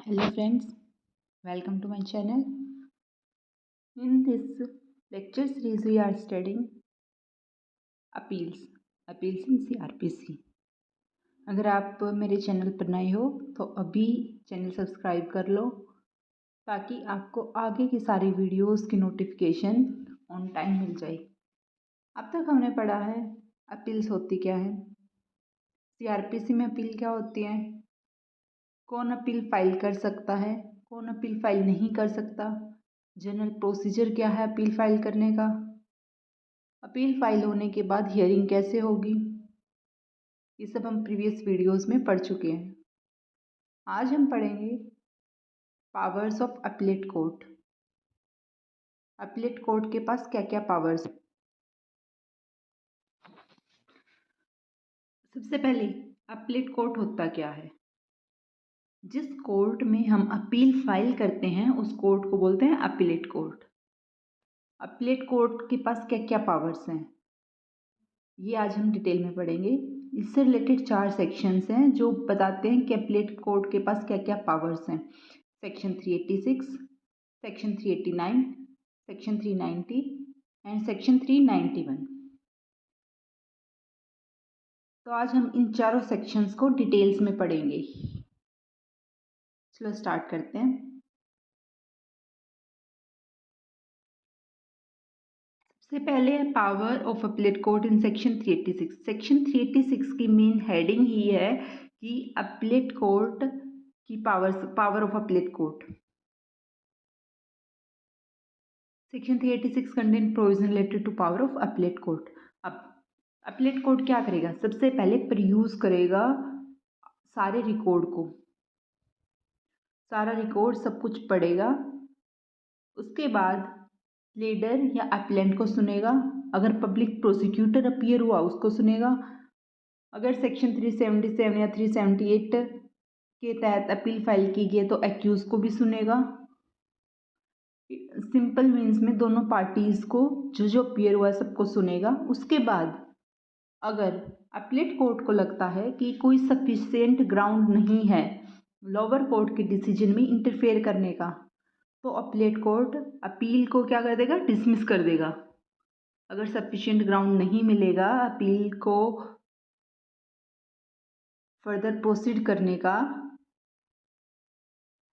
Hello friends, welcome to my channel. In this lecture series we are studying appeals in CRPC. अगर आप मेरे channel पर नए हो तो अभी चैनल सब्सक्राइब कर लो ताकि आपको आगे की सारी वीडियोस की नोटिफिकेशन ऑन टाइम मिल जाए। अब तक हमने पढ़ा है अपील्स होती क्या है, CRPC में अपील क्या होती है, कौन अपील फाइल कर सकता है, कौन अपील फाइल नहीं कर सकता, जनरल प्रोसीजर क्या है अपील फाइल करने का, अपील फाइल होने के बाद हियरिंग कैसे होगी, ये सब हम प्रीवियस वीडियोस में पढ़ चुके हैं। आज हम पढ़ेंगे powers of appellate court. Appellate court के पास क्या क्या पावर्स। सबसे पहले अपीलेट कोर्ट होता क्या है। जिस कोर्ट में हम अपील फाइल करते हैं उस कोर्ट को बोलते हैं अपीलेट कोर्ट। अपीलेट कोर्ट के पास क्या क्या पावर्स हैं ये आज हम डिटेल में पढ़ेंगे। इससे रिलेटेड 4 सेक्शंस हैं जो बताते हैं कि अपीलेट कोर्ट के पास क्या क्या पावर्स हैं। Section 386, section 389, section 390 and section 391। तो आज हम इन चारों सेक्शंस को डिटेल्स में पढ़ेंगे। चलो स्टार्ट करते हैं। सबसे पहले है power of appellate court in section 386। Section 386 की मेन हेडिंग ही है कि अपीलेट कोर्ट की power of appellate court. Section 386 contain provision related to power of appellate court. अब अपीलेट कोर्ट क्या करेगा, सबसे पहले परयूज करेगा सारे रिकॉर्ड को, सारा रिकॉर्ड सब कुछ पढ़ेगा। उसके बाद प्लेडर या अपीलेंट को सुनेगा, अगर पब्लिक प्रोसिक्यूटर अपीयर हुआ उसको सुनेगा, अगर सेक्शन 377 या 378 के तहत अपील फाइल की गई तो एक्यूज को भी सुनेगा। सिंपल मीन्स में दोनों पार्टीज को जो अपीयर हुआ सबको सुनेगा। उसके बाद अगर अपीलेट कोर्ट को लगता है कि कोई सफिशिएंट ग्राउंड नहीं है लोअर कोर्ट के डिसीजन में इंटरफेयर करने का, तो अपीलेट कोर्ट अपील को क्या कर देगा, डिसमिस कर देगा। अगर सफिशिएंट ग्राउंड नहीं मिलेगा अपील को फर्दर प्रोसीड करने का,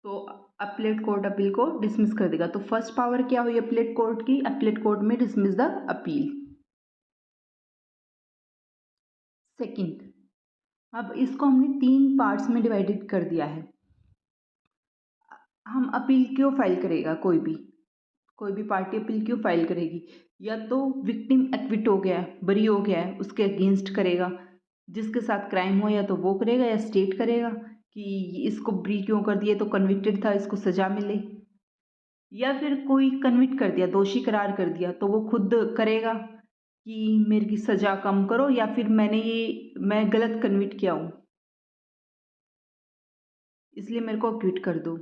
तो अपीलेट कोर्ट अपील को डिसमिस कर देगा। तो फर्स्ट पावर क्या हुई अपीलेट कोर्ट की, अपीलेट कोर्ट में डिसमिस द अपील। सेकंड, अब इसको हमने 3 पार्ट्स में डिवाइडेड कर दिया है। हम अपील क्यों फाइल करेगा, कोई भी पार्टी अपील क्यों फाइल करेगी, या तो विक्टिम एक्विट हो गया है, बरी हो गया है, उसके अगेंस्ट करेगा, जिसके साथ क्राइम हो या तो वो करेगा या स्टेट करेगा कि इसको बरी क्यों कर दिया, तो कन्विक्टेड था, इसको सजा मिले। या फिर कोई कन्विक्ट कर दिया, दोषी करार कर दिया, तो वो खुद करेगा कि मेरी की सजा कम करो, या फिर मैं गलत कन्विक्ट किया हूँ इसलिए मेरे को एक्विट कर दो।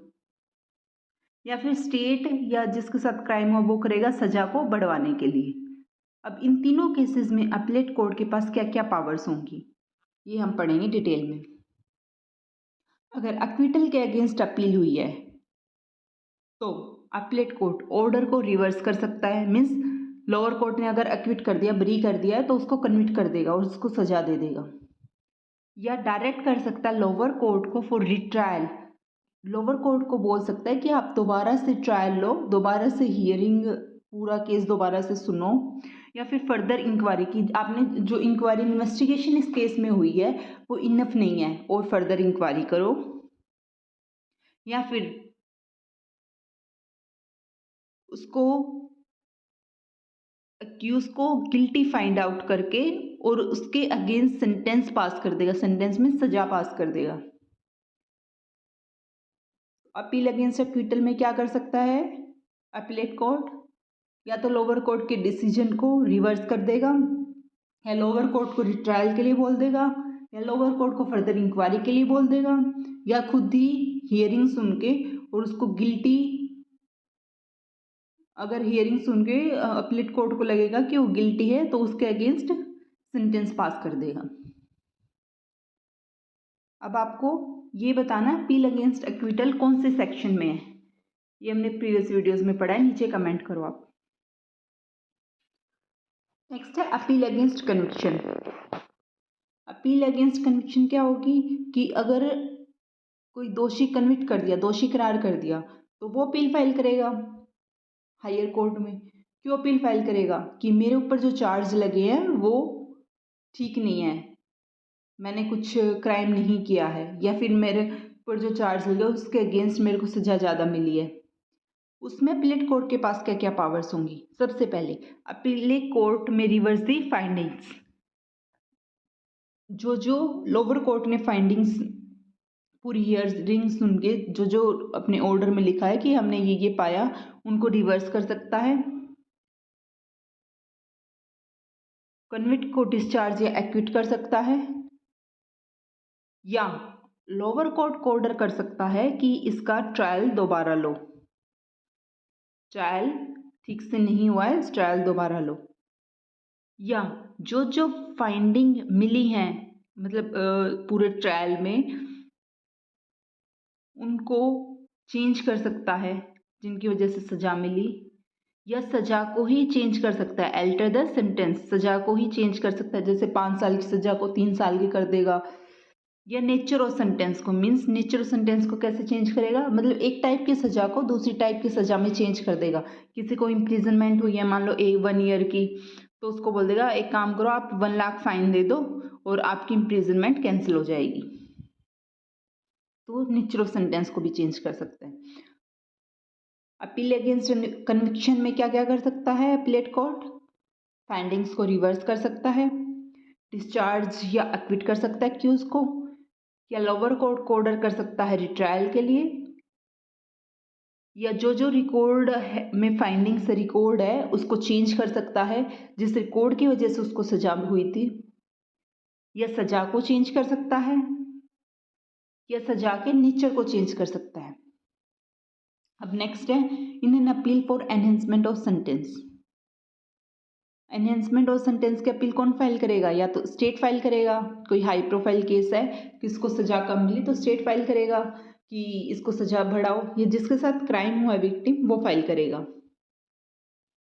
या फिर स्टेट या जिसके साथ क्राइम हो वो करेगा सजा को बढ़वाने के लिए। अब इन तीनों केसेस में अपीलेट कोर्ट के पास क्या क्या पावर्स होंगी ये हम पढ़ेंगे डिटेल में। अगर एक्विटल के अगेंस्ट अपील हुई है तो अपीलेट कोर्ट ऑर्डर को रिवर्स कर सकता है। मीन्स लोअर कोर्ट ने अगर एक्विट कर दिया, बरी कर दिया है, तो उसको कन्विक्ट कर देगा और उसको सजा दे देगा। या डायरेक्ट कर सकता है लोअर कोर्ट को फॉर रिट्रायल। लोअर कोर्ट को बोल सकता है कि आप दोबारा से ट्रायल लो, दोबारा से हियरिंग, पूरा केस दोबारा से सुनो, या फिर फर्दर इंक्वायरी की आपने जो इंक्वायरी इन्वेस्टिगेशन इस केस में हुई है वो इनफ नहीं है और फर्दर इंक्वायरी करो। या फिर उसको अक्यूज को गिल्टी फाइंड आउट करके और उसके अगेंस्ट सेंटेंस पास कर देगा, सेंटेंस में सजा पास कर देगा। अपील अगेंस्ट एक्विटल में क्या कर सकता है अपीलेट कोर्ट, या तो लोअर कोर्ट के डिसीजन को रिवर्स कर देगा, या लोअर कोर्ट को रिट्रायल के लिए बोल देगा, या लोअर कोर्ट को फर्दर इंक्वायरी के लिए बोल देगा, या खुद ही हियरिंग सुन के और उसको गिल्टी, अगर हियरिंग सुन के अपीलेट कोर्ट को लगेगा कि वो गिल्टी है तो उसके अगेंस्ट सेंटेंस पास कर देगा। अब आपको ये बताना अपील अगेंस्ट एक्विटल कौन से सेक्शन में है। ये हमने प्रीवियस वीडियोस में पढ़ा है, नीचे कमेंट करो आप। नेक्स्ट है appeal against conviction. Appeal against conviction क्या होगी कि अगर कोई दोषी कन्विक्ट कर दिया, दोषी करार कर दिया, तो वो अपील फाइल करेगा हायर कोर्ट में। क्यों अपील फाइल करेगा? कि मेरे ऊपर जो चार्ज लगे हैं वो ठीक नहीं है, मैंने कुछ क्राइम नहीं किया है, या फिर मेरे ऊपर जो चार्ज लगे उसके अगेंस्ट मेरे को सज़ा ज़्यादा मिली है। उसमें अपीलेट कोर्ट के पास क्या क्या पावर्स होंगी? सबसे पहले अपीलेट कोर्ट में रिवर्स दी फाइंडिंग्स। जो लोअर कोर्ट ने फाइंडिंग्स पूरी हियरिंग सुन के जो अपने ऑर्डर में लिखा है कि हमने ये पाया, उनको रिवर्स कर सकता है। कन्विक्ट को डिस्चार्ज या एक्विट कर सकता है, या लोअर कोर्ट को ऑर्डर कर सकता है कि इसका ट्रायल दोबारा लो, ट्रायल ठीक से नहीं हुआ है, ट्रायल दोबारा लो। या जो फाइंडिंग मिली है मतलब पूरे ट्रायल में, उनको चेंज कर सकता है जिनकी वजह से सज़ा मिली, या सज़ा को ही चेंज कर सकता है, अल्टर द सेंटेंस, सज़ा को ही चेंज कर सकता है। जैसे 5 साल की सज़ा को 3 साल की कर देगा। या नेचर ऑफ सेंटेंस को, मीन्स नेचर ऑफ सेंटेंस को कैसे चेंज करेगा? मतलब एक टाइप की सज़ा को दूसरी टाइप की सज़ा में चेंज कर देगा। किसी को इम्प्रिजनमेंट हुई है मान लो 1 ईयर की, तो उसको बोल देगा एक काम करो आप 1 लाख फाइन दे दो और आपकी इम्प्रिजनमेंट कैंसिल हो जाएगी। तो नेचर ऑफ सेंटेंस को भी चेंज कर सकते हैं। अपील अगेंस्ट कन्विक्शन में क्या क्या कर सकता है अपीलेट कोर्ट? फाइंडिंग्स को रिवर्स कर सकता है, डिस्चार्ज या एक्विट कर सकता है एक्यूज को, या लोअर कोर्ट को ऑर्डर कर सकता है रिट्रायल के लिए, या जो रिकॉर्ड में फाइंडिंग्स रिकॉर्ड है उसको चेंज कर सकता है जिस रिकॉर्ड की वजह से उसको सजा हुई थी, या सजा को चेंज कर सकता है, या सजा के नेचर को चेंज कर सकता है। अब नेक्स्ट है in an appeal for enhancement of sentence. Enhancement of sentence की अपील कौन फाइल करेगा? या तो स्टेट फाइल करेगा, कोई हाई प्रोफाइल केस है किसको सजा कम मिली तो स्टेट फाइल करेगा कि इसको सजा बढ़ाओ, या जिसके साथ क्राइम हुआ है विक्टिम वो फाइल करेगा।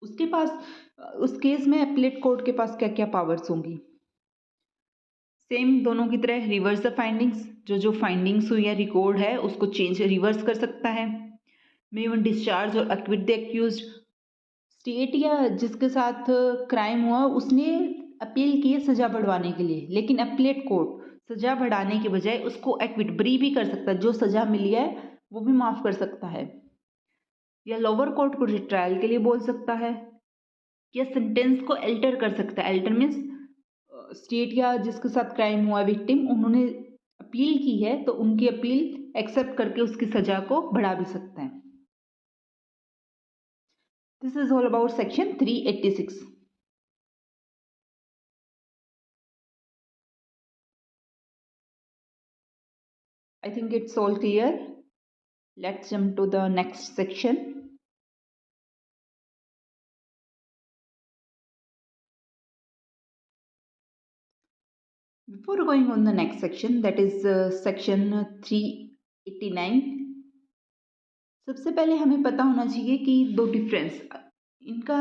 उसके पास उस केस में अपीलेट कोर्ट के पास क्या क्या पावर्स होंगी? सेम दोनों की तरह रिवर्स द फाइंडिंग्स, जो फाइंडिंग्स हुई है रिकॉर्ड है उसको चेंज रिवर्स कर सकता है। मे इवन डिस्चार्ज और एक्विट द एक्यूज्ड। स्टेट या जिसके साथ क्राइम हुआ उसने अपील की है सजा बढ़वाने के लिए, लेकिन अपीलेट कोर्ट सजा बढ़ाने के बजाय उसको एक्विट ब्री भी कर सकता है, जो सजा मिली है वो भी माफ कर सकता है। या लोअर कोर्ट को रिट्रायल के लिए बोल सकता है, या सेंटेंस को अल्टर कर सकता है। अल्टर मीन्स स्टेट या जिसके साथ क्राइम हुआ विक्टिम उन्होंने अपील की है तो उनकी अपील एक्सेप्ट करके उसकी सजा को बढ़ा भी सकता है। This is all about section 386। I think it's all clear. Let's jump to the next section. Before going on the next section, that is section 389, सबसे पहले हमें पता होना चाहिए कि दो डिफरेंस इनका,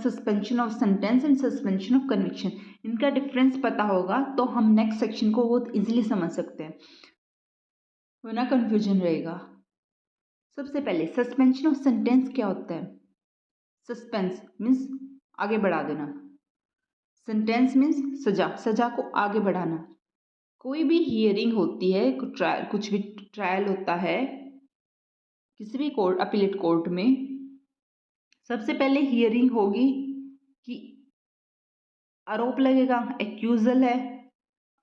suspension of sentence and suspension of conviction, इनका डिफरेंस पता होगा तो हम नेक्स्ट सेक्शन को बहुत इजीली समझ सकते हैं, वरना कंफ्यूजन रहेगा। सबसे पहले सस्पेंशन ऑफ सेंटेंस क्या होता है? सस्पेंस मीन्स आगे बढ़ा देना, सेंटेंस मीन्स सजा, सजा को आगे बढ़ाना। कोई भी हियरिंग होती है, कुछ भी ट्रायल होता है किसी भी कोर्ट, अपीलेट कोर्ट में, सबसे पहले हियरिंग होगी कि आरोप लगेगा, एक्यूजल है,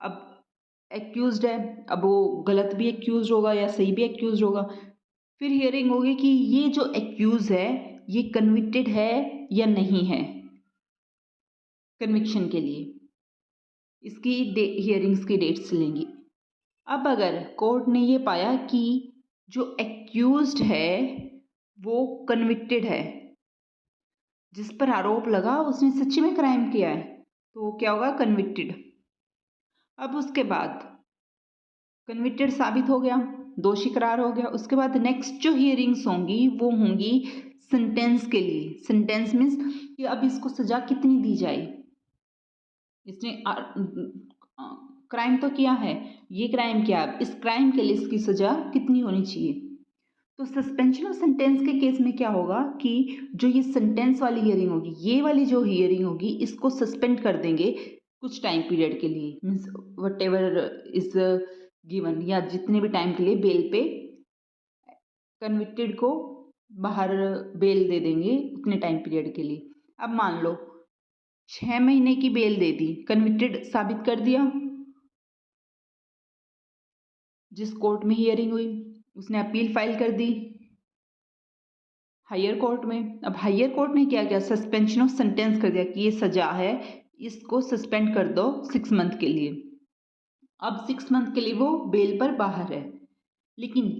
अब एक्यूज्ड है, अब वो गलत भी एक्यूज होगा या सही भी एक्यूज होगा। फिर हियरिंग होगी कि ये जो एक्यूज है ये कन्विक्टेड है या नहीं है, कन्विक्शन के लिए इसकी हियरिंग्स की डेट्स लेंगी। अब अगर कोर्ट ने ये पाया कि जो एक्यूज्ड है वो कन्विक्टेड है, जिस पर आरोप लगा उसने सच्ची में क्राइम किया है, तो वो क्या होगा? कन्विक्टेड। अब उसके बाद कन्विक्टेड साबित हो गया, दोषी करार हो गया। उसके बाद नेक्स्ट जो हियरिंग्स होंगी वो होंगी सेंटेंस के लिए। सेंटेंस मीन्स कि अब इसको सजा कितनी दी जाए, इसने क्राइम तो किया है, ये क्राइम किया, इस क्राइम के लिए इसकी सजा कितनी होनी चाहिए। तो सस्पेंशन ऑफ सेंटेंस के केस में क्या होगा कि जो ये सेंटेंस वाली हियरिंग होगी, ये वाली जो हियरिंग होगी, इसको सस्पेंड कर देंगे कुछ टाइम पीरियड के लिए, means what ever is given, या जितने भी टाइम के लिए बेल पे कन्विक्टेड को बाहर बेल दे देंगे उतने टाइम पीरियड के लिए। अब मान लो 6 महीने की बेल दे दी, कन्विक्टेड साबित कर दिया, जिस कोर्ट में हियरिंग हुई उसने अपील फाइल कर दी हायर कोर्ट में। अब हायर कोर्ट ने क्या किया, सस्पेंशन ऑफ सेंटेंस कर दिया कि ये सजा है, इसको सस्पेंड कर दो 6 मंथ के लिए। अब 6 मंथ के लिए वो बेल पर बाहर है, लेकिन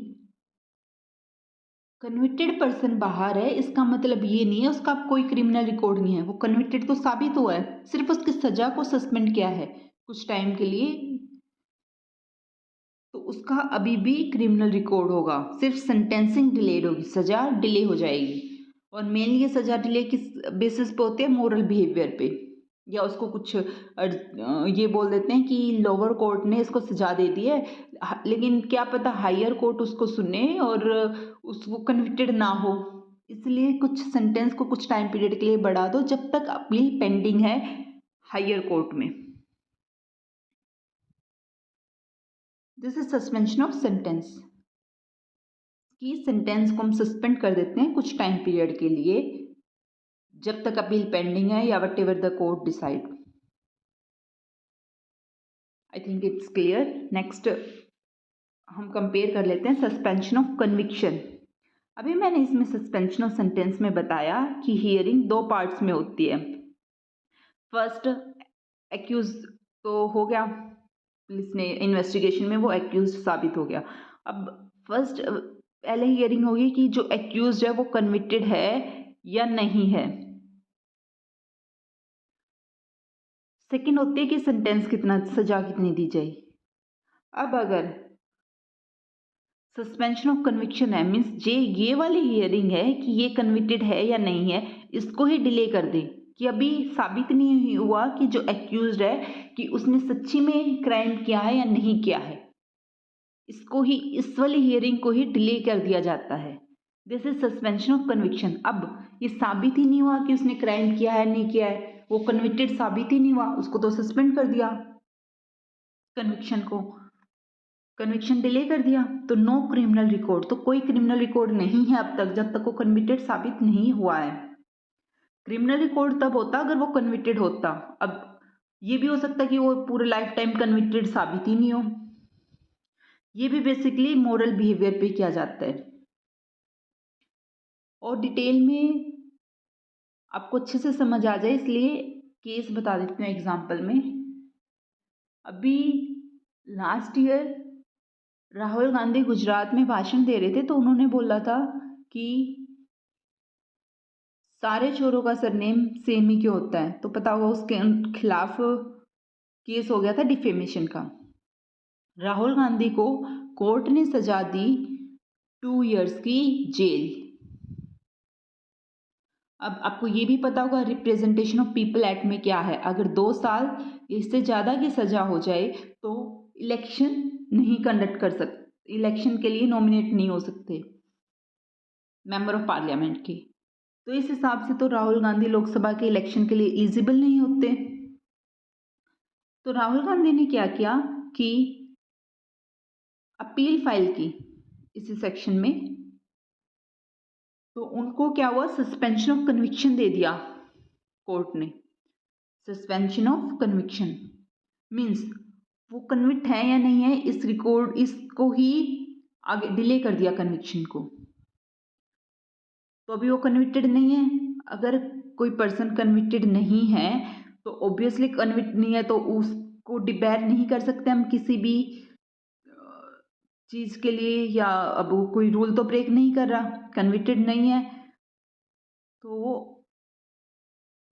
कन्विक्टेड पर्सन बाहर है, इसका मतलब ये नहीं है उसका कोई क्रिमिनल रिकॉर्ड नहीं है, वो कन्विक्टेड तो साबित हुआ है, सिर्फ उसकी सजा को सस्पेंड किया है कुछ टाइम के लिए, तो उसका अभी भी क्रिमिनल रिकॉर्ड होगा, सिर्फ सेंटेंसिंग डिलेड होगी, सजा डिले हो जाएगी। और मेनली ये सजा डिले किस बेसिस पे होते हैं, मोरल बिहेवियर पे, या उसको कुछ ये बोल देते हैं कि लोअर कोर्ट ने इसको सजा दे दी है, लेकिन क्या पता हायर कोर्ट उसको सुने और वो कन्विक्टेड ना हो, इसलिए कुछ सेंटेंस को कुछ टाइम पीरियड के लिए बढ़ा दो जब तक अपील पेंडिंग है हायर कोर्ट में। This is suspension of sentence, कि सेंटेंस को हम सस्पेंड कर देते हैं कुछ टाइम पीरियड के लिए जब तक अपील पेंडिंग है या what ever the court decide. I think it's clear. Next हम कंपेयर कर लेते हैं सस्पेंशन ऑफ कन्विक्शन। अभी मैंने इसमें सस्पेंशन ऑफ सेंटेंस में बताया कि हियरिंग 2 पार्ट्स में होती है। फर्स्ट एक्यूज तो हो गया, पुलिस ने इन्वेस्टिगेशन में वो एक्यूज साबित हो गया। अब फर्स्ट पहले हियरिंग होगी कि जो एक्यूज है वो कन्विक्टेड है या नहीं है। सेकंड होती है कि सेंटेंस कितना, सजा कितनी दी जाए। अब अगर सस्पेंशन ऑफ कन्विक्शन है, मीन्स ये वाली हियरिंग है कि ये कन्विक्टेड है या नहीं है, इसको ही डिले कर दे कि अभी साबित नहीं हुआ कि जो एक्यूज्ड है कि उसने सच्ची में क्राइम किया है या नहीं किया है, इसको ही, इस वाली हियरिंग को ही डिले कर दिया जाता है। This is suspension of conviction. अब ये साबित ही नहीं हुआ कि उसने क्राइम किया है नहीं किया है, वो कन्विक्टेड साबित ही नहीं हुआ, उसको तो सस्पेंड कर दिया, कन्विक्शन को कन्विक्शन डिले कर दिया, तो नो क्रिमिनल रिकॉर्ड, तो कोई क्रिमिनल रिकॉर्ड नहीं है अब तक जब तक वो कन्विक्टेड साबित नहीं हुआ है। क्रिमिनल रिकॉर्ड तब होता अगर वो कन्विक्टेड होता। अब ये भी हो सकता कि वो पूरे लाइफ टाइम कन्विक्टेड साबित ही नहीं हो, ये भी बेसिकली मोरल बिहेवियर पे किया जाता है। और डिटेल में आपको अच्छे से समझ आ जाए इसलिए केस बता देती हूँ एग्जाम्पल में। अभी लास्ट ईयर राहुल गांधी गुजरात में भाषण दे रहे थे, तो उन्होंने बोला था कि सारे चोरों का सरनेम सेम ही क्यों होता है, तो पता होगा उसके खिलाफ केस हो गया था डिफेमेशन का। राहुल गांधी को कोर्ट ने सजा दी 2 इयर्स की जेल। अब आपको ये भी पता होगा रिप्रेजेंटेशन ऑफ पीपल एक्ट में क्या है, अगर 2 साल इससे ज़्यादा की सजा हो जाए तो इलेक्शन नहीं कंडक्ट कर सकते, इलेक्शन के लिए नॉमिनेट नहीं हो सकते मेंबर ऑफ पार्लियामेंट के। तो इस हिसाब से तो राहुल गांधी लोकसभा के इलेक्शन के लिए एलिजिबल नहीं होते। तो राहुल गांधी ने क्या किया कि अपील फाइल की इसी सेक्शन में, तो उनको क्या हुआ, सस्पेंशन ऑफ कन्विक्शन दे दिया कोर्ट ने। सस्पेंशन ऑफ कन्विक्शन मीन्स वो कन्विक्ट है या नहीं है, इस रिकॉर्ड इसको ही आगे डिले कर दिया कन्विक्शन को। तो अभी वो कन्विक्टेड नहीं है, अगर कोई पर्सन कन्विक्टेड नहीं है तो ऑब्वियसली कन्विक्ट नहीं है तो उसको डिबेयर नहीं कर सकते हम किसी भी चीज़ के लिए, या अब वो कोई रूल तो ब्रेक नहीं कर रहा, कन्विक्टेड नहीं है तो वो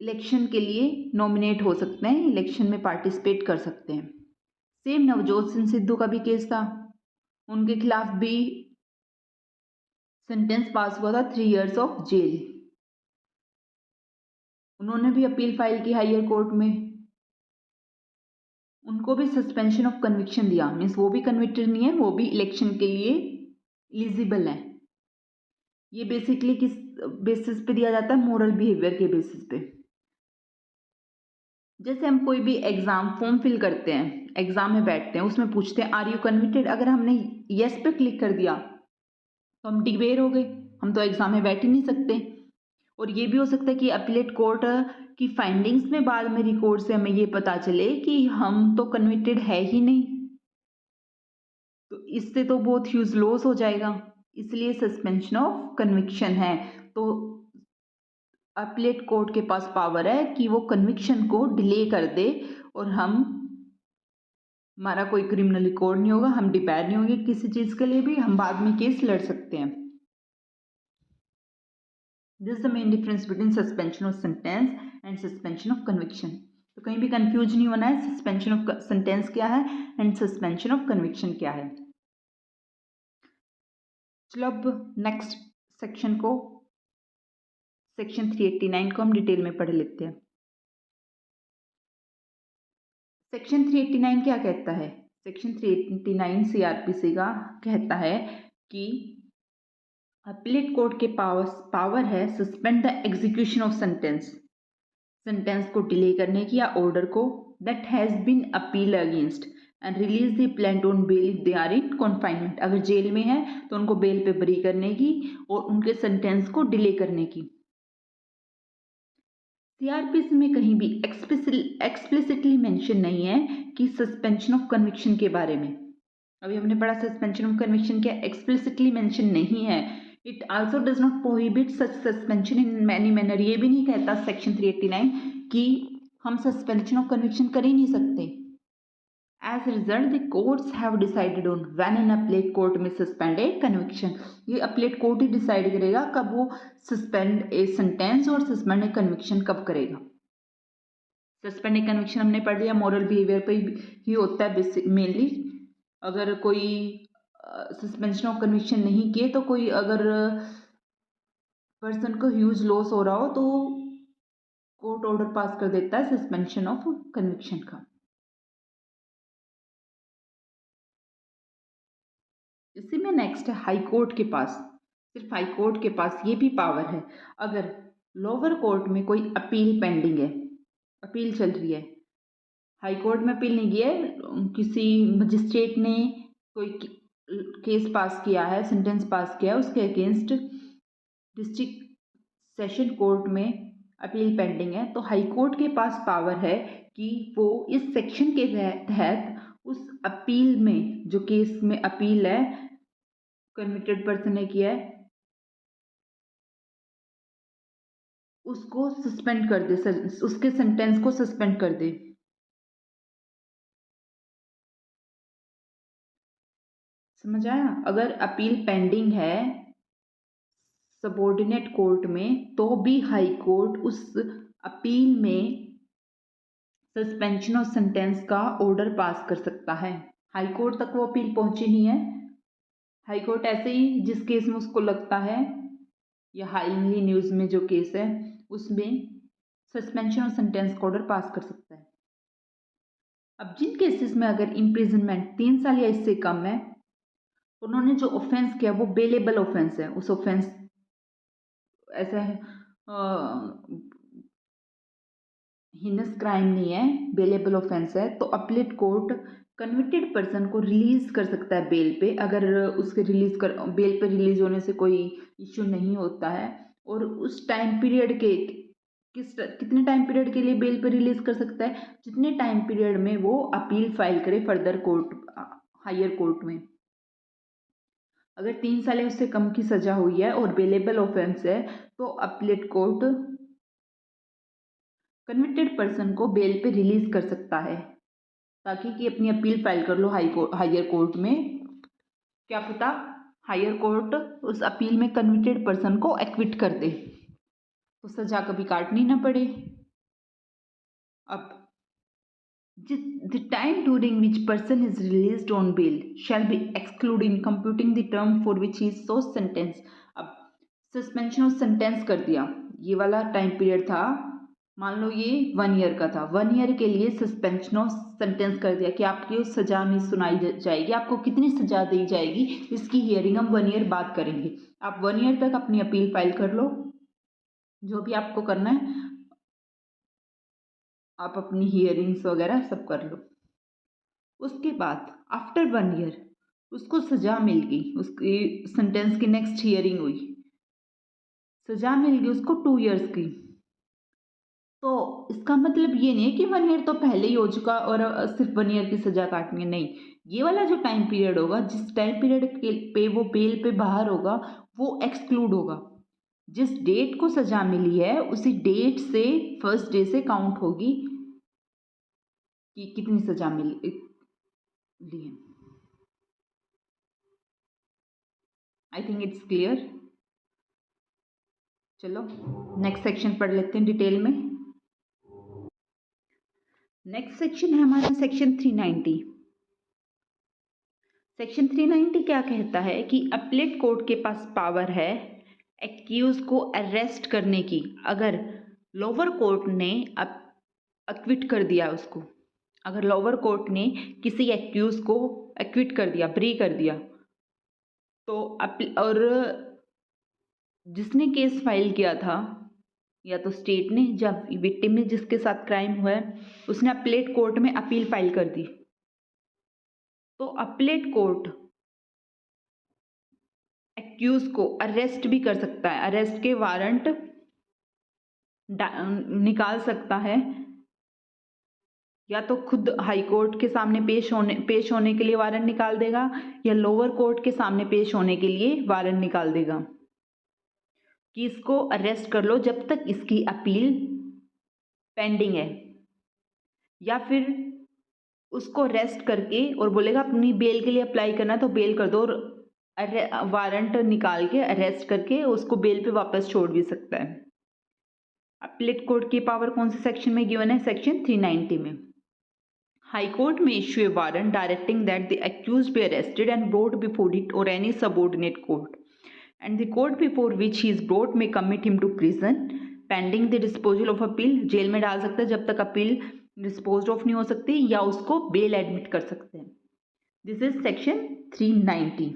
इलेक्शन के लिए नॉमिनेट हो सकते हैं, इलेक्शन में पार्टिसिपेट कर सकते हैं। सेम नवजोत सिंह सिद्धू का भी केस था, उनके खिलाफ भी सेंटेंस पास हुआ था 3 इयर्स ऑफ जेल। उन्होंने भी अपील फाइल की हायर कोर्ट में, उनको भी सस्पेंशन ऑफ कन्विक्शन दिया, मीन्स वो भी कन्विक्टेड नहीं है, वो भी इलेक्शन के लिए एलिजिबल है। ये बेसिकली किस बेसिस पे दिया जाता है? मोरल बिहेवियर के बेसिस पे। जैसे हम कोई भी एग्जाम फॉर्म फिल करते हैं, एग्जाम में बैठते हैं, उसमें पूछते हैं आर यू कन्विक्टेड, अगर हमने यस पे क्लिक कर दिया तो हम डिक्लेयर हो गए, हम तो एग्जाम में बैठ ही नहीं सकते। और ये भी हो सकता है कि अपीलेट कोर्ट की फाइंडिंग्स में बाद में रिकॉर्ड से हमें ये पता चले कि हम तो कन्विक्टेड है ही नहीं, तो इससे तो बहुत ह्यूज लॉस हो जाएगा, इसलिए सस्पेंशन ऑफ कन्विक्शन है। तो अपीलेट कोर्ट के पास पावर है कि वो कन्विक्शन को डिले कर दे और हमारा कोई क्रिमिनल रिकॉर्ड नहीं होगा, हम डिपेंड नहीं होंगे किसी चीज़ के लिए भी, हम बाद में केस लड़ सकते हैं। This is the main difference between suspension of sentence and suspension of conviction. तो कहीं भी कंफ्यूज नहीं होना है, सस्पेंशन ऑफ सेंटेंस क्या है एंड सस्पेंशन ऑफ कन्विक्शन क्या है। चलो अब नेक्स्ट सेक्शन को, सेक्शन 389 को हम डिटेल में पढ़ लेते हैं। सेक्शन 389 क्या कहता है? सेक्शन 389 सीआरपीसी का कहता है कि अपीलेट कोर्ट के पावर है suspend the execution of sentence, sentence को डिले करने की या ऑर्डर को, that has been appeal against and release the plaint on bail if they are in confinement. अगर जेल में है तो उनको बेल पे बरी करने की और उनके सेंटेंस को डिले करने की। सीआरपीसी में कहीं भी एक्सप्लिसिटली मेंशन नहीं है कि सस्पेंशन ऑफ कन्विक्शन के बारे में। अभी हमने पढ़ा सस्पेंशन ऑफ कन्विक्शन क्या एक्सप्लिसिटली मेंशन नहीं है। It also does not prohibit such suspension in many manner, ये भी नहीं कहता सेक्शन 389 कि हम सस्पेंशन ऑफ कन्विक्शन कर ही नहीं सकते। As result the courts have decided on when an appellate court में सस्पेंड ए कन्विक्शन, ये अपीलेट कोर्ट ही डिसाइड करेगा कब वो सस्पेंड ए सेंटेंस और सस्पेंड ए कन्विक्शन कब करेगा। सस्पेंड ए कन्विक्शन हमने पढ़ लिया, मोरल बिहेवियर पे ही होता है मेनली। अगर कोई सस्पेंशन ऑफ कन्विक्शन नहीं किए तो कोई अगर पर्सन को ह्यूज लॉस हो रहा हो तो कोर्ट ऑर्डर पास कर देता है सस्पेंशन ऑफ कन्विक्शन का। इसी में नेक्स्ट है हाई कोर्ट के पास, सिर्फ हाई कोर्ट के पास ये भी पावर है, अगर लोअर कोर्ट में कोई अपील पेंडिंग है, अपील चल रही है, हाई कोर्ट में अपील नहीं किया है, किसी मजिस्ट्रेट ने कोई केस पास किया है, सेंटेंस पास किया है, उसके अगेंस्ट डिस्ट्रिक्ट सेशन कोर्ट में अपील पेंडिंग है, तो हाई कोर्ट के पास पावर है कि वो इस सेक्शन के तहत उस अपील में, जो केस में अपील है कन्विक्टेड पर्सन ने किया है, उसको सस्पेंड कर दे, उसके सेंटेंस को सस्पेंड कर दे। समझ आया? अगर अपील पेंडिंग है सबॉर्डिनेट कोर्ट में तो भी हाई कोर्ट उस अपील में सस्पेंशन ऑफ सेंटेंस का ऑर्डर पास कर सकता है। हाई कोर्ट तक वो अपील पहुंची नहीं है, हाई कोर्ट ऐसे ही जिस केस में उसको लगता है, या हाईली न्यूज़ में जो केस है उसमें सस्पेंशन ऑफ सेंटेंस का ऑर्डर पास कर सकता है। अब जिन केसेस में अगर इम्प्रिजनमेंट 3 साल या इससे कम है, उन्होंने जो ऑफेंस किया वो बेलेबल ऑफेंस है, उस ऑफेंस ऐसा है हिनस क्राइम नहीं है, बेलेबल ऑफेंस है, तो अपीलेट कोर्ट कन्विक्टेड पर्सन को रिलीज कर सकता है बेल पे, अगर उसके बेल पे रिलीज होने से कोई इश्यू नहीं होता है, और उस टाइम पीरियड के कितने टाइम पीरियड के लिए बेल पे रिलीज कर सकता है, जितने टाइम पीरियड में वो अपील फाइल करे फर्दर कोर्ट, हायर कोर्ट में। अगर 3 साल या उससे कम की सजा हुई है और बेलेबल ऑफेंस है तो अपीलेट कोर्ट कन्विक्टेड पर्सन को बेल पे रिलीज कर सकता है, ताकि कि अपनी अपील फाइल कर लो हायर कोर्ट में, क्या पता हायर कोर्ट उस अपील में कन्विक्टेड पर्सन को एक्विट कर दे तो सजा कभी काटनी ना पड़े। अब The time during which person is released on bail shall be excluded in computing the term for which he is so sentenced. अब सस्पेंशन ऑफ सेंटेंस कर दिया, ये वाला टाइम पीरियड था, मान लो ये 1 ईयर का था, 1 ईयर के लिए सस्पेंशन ऑफ सेंटेंस कर दिया कि आपकी सजा नहीं सुनाई जाएगी, आपको कितनी सजा दी जाएगी इसकी हियरिंग हम 1 ईयर बाद करेंगे। आप 1 ईयर तक अपनी अपील फाइल कर लो, जो भी आपको करना है आप अपनी हियरिंग्स वगैरह सब कर लो। उसके बाद आफ्टर 1 ईयर उसको सजा मिल गई, उसकी सेंटेंस की नेक्स्ट हियरिंग हुई, सजा मिल गई उसको 2 ईयर्स की, तो इसका मतलब ये नहीं है कि 1 ईयर तो पहले ही हो चुका और सिर्फ 1 ईयर की सजा काटनी है, नहीं, ये वाला जो टाइम पीरियड होगा, जिस टाइम पीरियड पे वो बेल पे बाहर होगा वो एक्सक्लूड होगा। जिस डेट को सजा मिली है उसी डेट से फर्स्ट डे से काउंट होगी कि कितनी सजा मिली है। I think it's clear. चलो नेक्स्ट सेक्शन पढ़ लेते हैं डिटेल में। नेक्स्ट सेक्शन है हमारा सेक्शन 390। सेक्शन 390 क्या कहता है कि अपीलेट कोर्ट के पास पावर है एक्यूज को अरेस्ट करने की, अगर लोअर कोर्ट ने एक्विट कर दिया उसको, अगर लोअर कोर्ट ने किसी एक्यूज को एक्विट कर दिया, ब्री कर दिया, तो और जिसने केस फाइल किया था या तो स्टेट ने या विक्टिम ने जिसके साथ क्राइम हुआ है उसने अपीलेट कोर्ट में अपील फाइल कर दी, तो अपीलेट कोर्ट एक्यूज को अरेस्ट भी कर सकता है, अरेस्ट के वारंट निकाल सकता है, या तो खुद हाई कोर्ट के सामने पेश होने के लिए वारंट निकाल देगा या लोअर कोर्ट के सामने पेश होने के लिए वारंट निकाल देगा कि इसको अरेस्ट कर लो जब तक इसकी अपील पेंडिंग है, या फिर उसको अरेस्ट करके और बोलेगा अपनी बेल के लिए अप्लाई करना तो बेल कर दो, और वारंट निकाल के अरेस्ट करके उसको बेल पे वापस छोड़ भी सकता है। अपीलेट कोर्ट की पावर कौन से सेक्शन में गिवन है? सेक्शन 390 में। हाई कोर्ट में issue A warrant directing that the accused be arrested and brought before it or any subordinate court, and the court before which he is brought may commit him to prison pending the disposal of appeal। Jail में डाल सकता है जब तक appeal dispose of नहीं हो सकती, या उसको बेल एडमिट कर सकते हैं। This is section 390।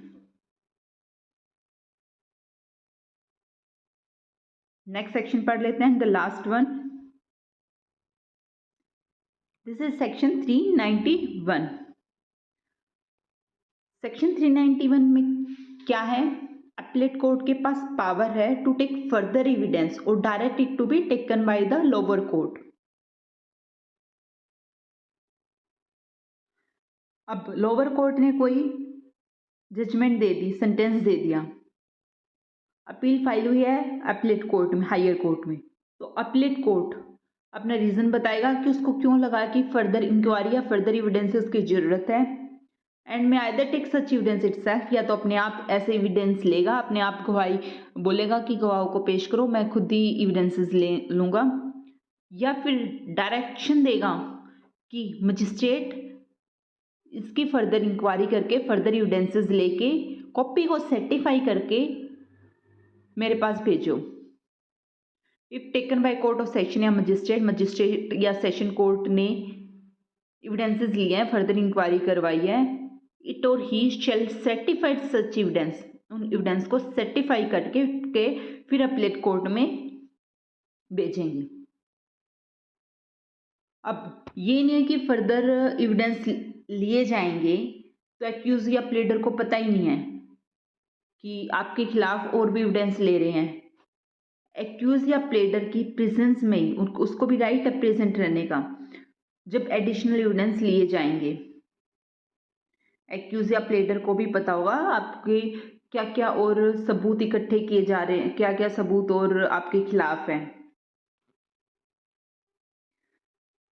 Next section पढ़ लेते हैं, the last one, this is section 391। Section 391 में क्या है? अपीलेट कोर्ट के पास पावर है टू टेक फर्दर एविडेंस और direct it to be taken by the lower court. अब लोअर कोर्ट ने कोई जजमेंट दे दी, सेंटेंस दे दिया, अपील फाइल हुई है अपीलेट कोर्ट में, हायर कोर्ट में, तो अपीलेट कोर्ट अपना रीजन बताएगा कि उसको क्यों लगा कि फर्दर इंक्वायरी या फर्दर एविडेंसेस की जरूरत है, एंड में either take such evidence itself, या तो अपने आप ऐसे एविडेंस लेगा, अपने आप गवाही बोलेगा कि गवाहों को पेश करो, मैं खुद ही एविडेंसेस ले लूँगा, या फिर डायरेक्शन देगा कि मजिस्ट्रेट इसकी फर्दर इंक्वायरी करके फर्दर एविडेंसेस लेके कॉपी को सर्टिफाई करके मेरे पास भेजो। If taken by court of session या मजिस्ट्रेट या सेशन कोर्ट ने एविडेंसेस लिए हैं, फर्दर इंक्वायरी करवाई है, इट और ही शैल सर्टिफाइड सच एविडेंस, उन एविडेंस को सर्टिफाई करके फिर अपीलेट कोर्ट में भेजेंगे। अब ये नहीं है कि फर्दर एविडेंस लिए जाएंगे तो एक्यूज या प्लेडर को पता ही नहीं है कि आपके खिलाफ और भी एविडेंस ले रहे हैं। एक्यूज या प्लेडर की प्रेजेंस में ही उसको भी राइट है प्रेजेंट रहने का जब एडिशनल एविडेंस लिए जाएंगे। एक्यूज या प्लेडर को भी पता होगा आपके क्या क्या और सबूत इकट्ठे किए जा रहे हैं, क्या क्या सबूत और आपके खिलाफ हैं।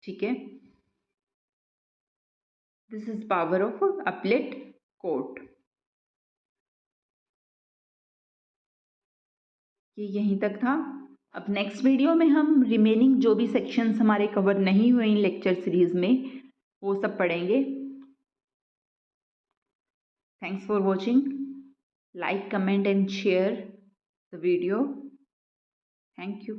ठीक है, this is power of appellate court. ये यहीं तक था। अब नेक्स्ट वीडियो में हम रिमेनिंग जो भी सेक्शंस हमारे कवर नहीं हुए इन लेक्चर सीरीज में वो सब पढ़ेंगे। Thanks for watching. Like, comment and share the video. Thank you.